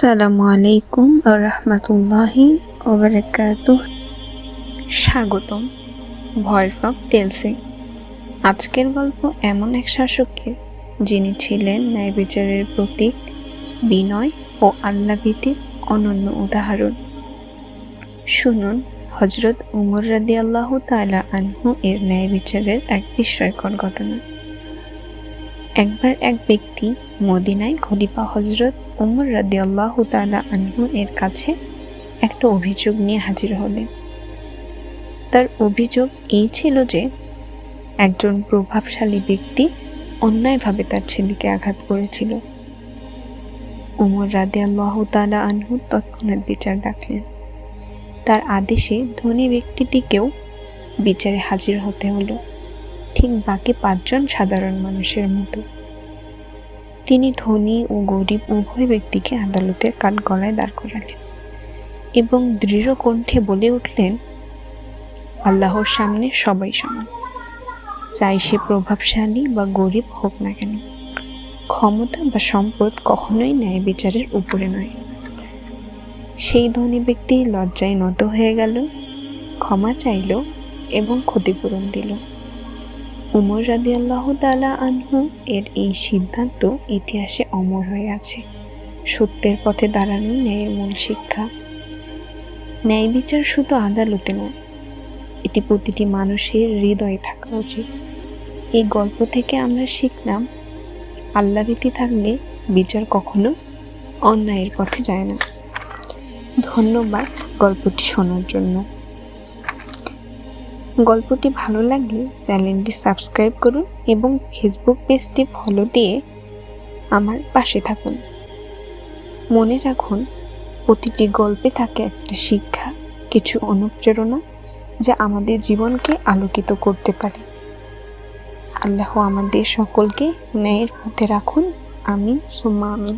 আসসালামু আলাইকুম রাহমাতুল্লাহি ওয়া বারাকাতুহু। স্বাগতম ভয়েস অফ টেলসে। আজকের গল্প এমন এক শাসকের, যিনি ছিলেন ন্যায় বিচারের প্রতীক, বিনয় ও আল্লাহভীতির অনন্য উদাহরণ। শুনুন হযরত উমর রাদিয়াল্লাহু তাআলা আনহু এর ন্যায় বিচারের এক বিস্ময়কর ঘটনা। একবার এক ব্যক্তি মদিনায় খলিফা হযরত উমর রাদিয়াল্লাহু তাআলা আনহু এর কাছে একটা অভিযোগ নিয়ে হাজির হলেন। তার অভিযোগ এই ছিল যে একজন প্রভাবশালী ব্যক্তি অন্যায়ভাবে তার ছেলেকে আঘাত করেছিল। উমর রাদিয়াল্লাহু তাআলা আনহু তৎক্ষণাৎ বিচার ডাকলেন। তার আদেশে ধনী ব্যক্তিটিকেও বিচারে হাজির হতে হলো, ঠিক বাকি 5 জন সাধারণ মানুষের মতো। তিনি ধনী ও গরিব উভয় ব্যক্তিকে আদালতের কাঠগড়ায় দাঁড় করালেন এবং দৃঢ় কণ্ঠে বলে উঠলেন, আল্লাহর সামনে সবাই সমান, চাই সে প্রভাবশালী বা গরিব হোক না কেন। ক্ষমতা বা সম্পদ কখনোই ন্যায় বিচারের উপরে নয়। সেই ধনী ব্যক্তি লজ্জায় নত হয়ে গেল, ক্ষমা চাইল এবং ক্ষতিপূরণ দিল। উমর রাদিয়াল্লাহু তাআলা আনহু এর এই সিদ্ধান্ত ইতিহাসে অমর হয়ে আছে। সত্যের পথে দাঁড়ানোই ন্যায়ের মূল শিক্ষা। ন্যায় বিচার শুধু আদালতে নয়, এটি প্রতিটি মানুষের হৃদয়ে থাকা উচিত। এই গল্প থেকে আমরা শিখলাম, আল্লাহভীতি থাকলে বিচার কখনো অন্যায়ের পথে যায় না। ধন্যবাদ গল্পটি শোনার জন্য। গল্পটি ভালো লাগলে চ্যানেলটি সাবস্ক্রাইব করুন এবং ফেসবুক পেজটি ফলো দিয়ে আমার পাশে থাকুন। মনে রাখুন, প্রতিটি গল্পে থাকে একটা শিক্ষা, কিছু অনুপ্রেরণা যা আমাদের জীবনকে আলোকিত করতে পারে। আল্লাহ আমাদের সকলকে ন্যায়ের পথে রাখুন। আমিন সুম্মা আমিন।